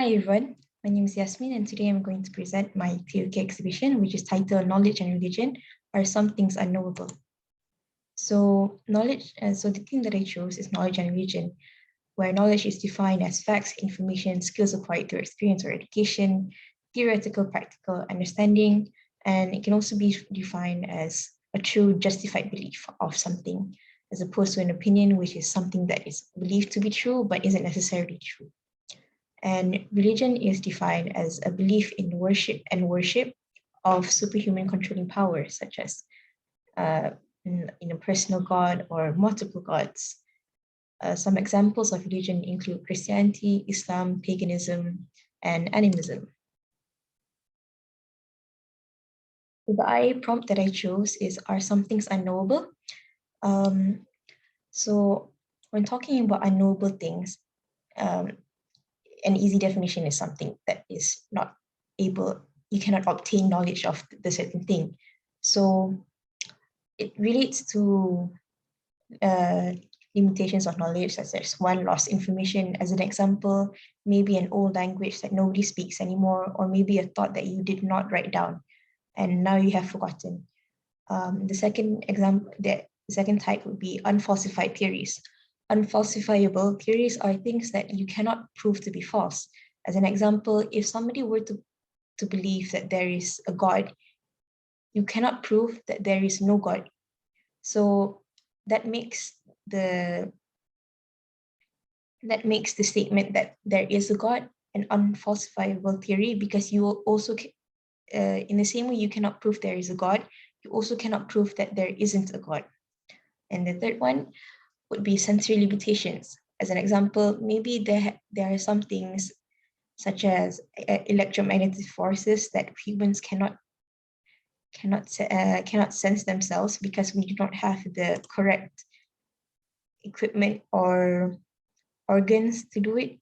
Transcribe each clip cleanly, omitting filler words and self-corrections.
Hi everyone, my name is Yasmin and today I'm going to present my TOK exhibition, which is titled Knowledge and Religion, Are Some Things Unknowable? So the theme that I chose is knowledge and religion, where knowledge is defined as facts, information, skills acquired through experience or education, theoretical, practical understanding, and it can also be defined as a true justified belief of something, as opposed to an opinion, which is something that is believed to be true, but isn't necessarily true. And religion is defined as a belief in worship of superhuman controlling powers, such as in a personal god or multiple gods. Some examples of religion include Christianity, Islam, paganism, and animism. The I prompt that I chose is, are some things unknowable? So when talking about unknowable things, an easy definition is something that is not able, you cannot obtain knowledge of the certain thing. So it relates to limitations of knowledge, such as one, lost information. As an example, maybe an old language that nobody speaks anymore, or maybe a thought that you did not write down and now you have forgotten. The second type would be unfalsified theories. Unfalsifiable theories are things that you cannot prove to be false. As an example, if somebody were to believe that there is a God, you cannot prove that there is no God. So that makes the statement that there is a God an unfalsifiable theory, because you will also, in the same way you cannot prove there is a God, you also cannot prove that there isn't a God. And the third one would be sensory limitations. As an example, maybe there are some things such as electromagnetic forces that humans cannot sense themselves, because we do not have the correct equipment or organs to do it.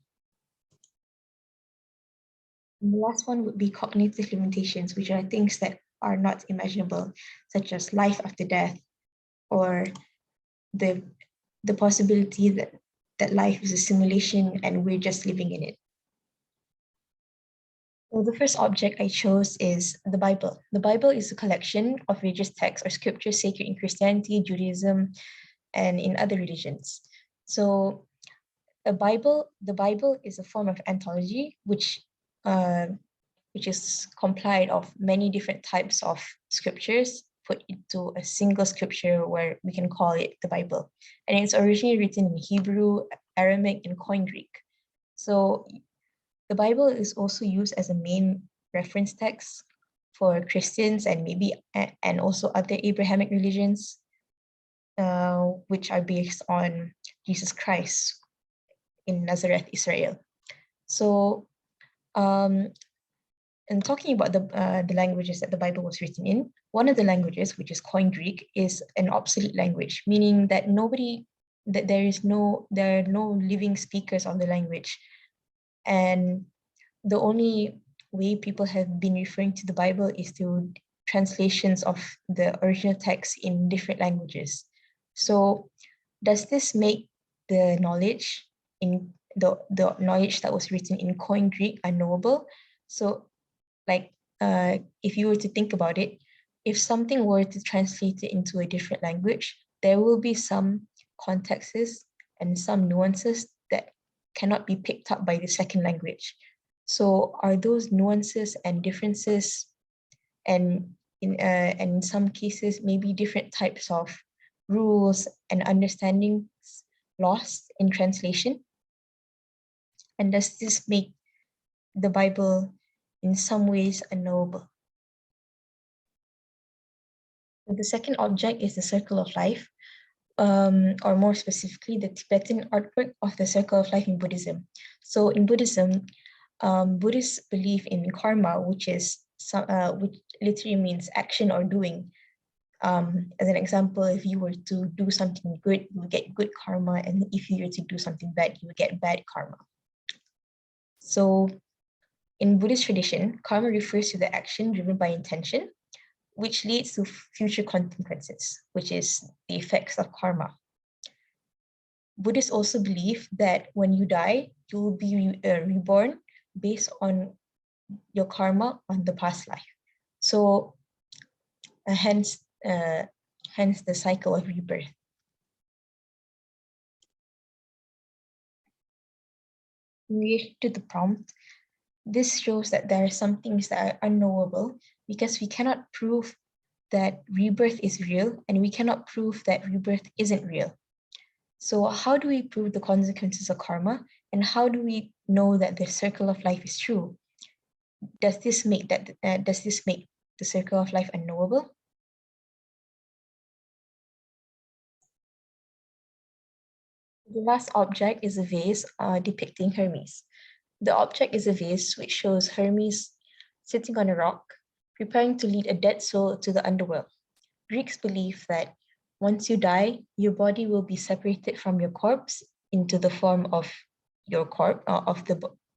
And the last one would be cognitive limitations, which are things that are not imaginable, such as life after death, or the possibility that life is a simulation and we're just living in it. So the first object I chose is the Bible. The Bible is a collection of religious texts or scriptures sacred in Christianity, Judaism, and in other religions. So the Bible is a form of anthology, which is compiled of many different types of scriptures put into a single scripture, where we can call it the Bible. And it's originally written in Hebrew, Aramaic, and Koine Greek. So the Bible is also used as a main reference text for Christians and also other Abrahamic religions, which are based on Jesus Christ in Nazareth, Israel. So, and talking about the languages that the Bible was written in, one of the languages, which is Koine Greek, is an obsolete language, meaning that there are no living speakers of the language. And the only way people have been referring to the Bible is through translations of the original text in different languages. So does this make the knowledge in the knowledge that was written in Koine Greek unknowable? So if you were to think about it, if something were to translate it into a different language, there will be some contexts and some nuances that cannot be picked up by the second language. So are those nuances and differences, and in some cases, maybe different types of rules and understandings lost in translation? And does this make the Bible in some ways unknowable? The second object is the circle of life, or more specifically, the Tibetan artwork of the circle of life in Buddhism. So in Buddhism, Buddhists believe in karma, which literally means action or doing. As an example, if you were to do something good, you will get good karma, and if you were to do something bad, you will get bad karma. So in Buddhist tradition, karma refers to the action driven by intention, which leads to future consequences, which is the effects of karma. Buddhists also believe that when you die, you will be reborn based on your karma on the past life. So hence the cycle of rebirth. In relation to the prompt, this shows that there are some things that are unknowable because we cannot prove that rebirth is real and we cannot prove that rebirth isn't real. So how do we prove the consequences of karma, and how do we know that the circle of life is true? Does this make the circle of life unknowable? The last object is a vase depicting Hermes. The object is a vase which shows Hermes sitting on a rock, preparing to lead a dead soul to the underworld. Greeks believe that once you die, your body will be separated from your corpse into the form of your corpse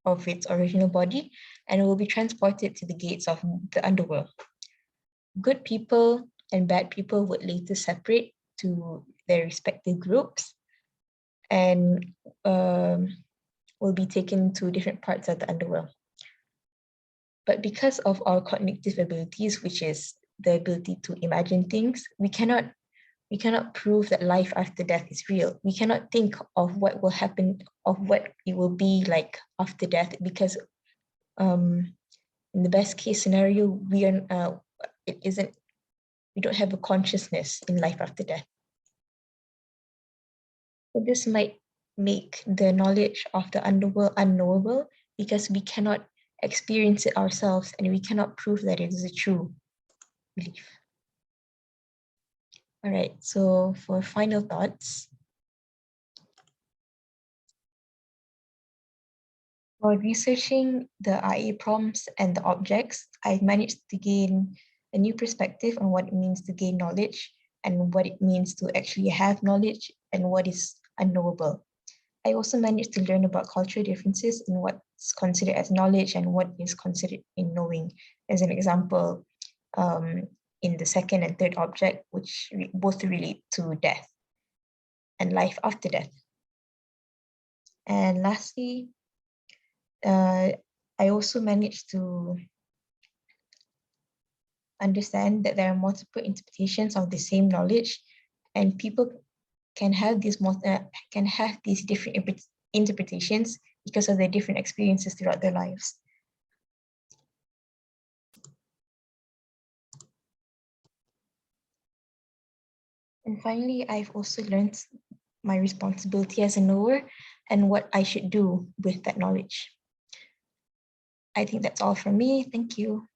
of its original body, and will be transported to the gates of the underworld. Good people and bad people would later separate to their respective groups and will be taken to different parts of the underworld. But because of our cognitive abilities, which is the ability to imagine things, we cannot prove that life after death is real. We cannot think of what will happen, of what it will be like after death, because in the best case scenario, we don't have a consciousness in life after death. So this might make the knowledge of the underworld unknowable because we cannot experience it ourselves and we cannot prove that it is a true belief. All right, so for final thoughts, while researching the IA prompts and the objects, I've managed to gain a new perspective on what it means to gain knowledge and what it means to actually have knowledge and what is unknowable. I also managed to learn about cultural differences in what's considered as knowledge and what is considered in knowing. As an example, in the second and third object, which both relate to death and life after death. And lastly, I also managed to understand that there are multiple interpretations of the same knowledge, and people can have these different interpretations because of their different experiences throughout their lives. And finally, I've also learned my responsibility as a knower and what I should do with that knowledge. I think that's all from me. Thank you.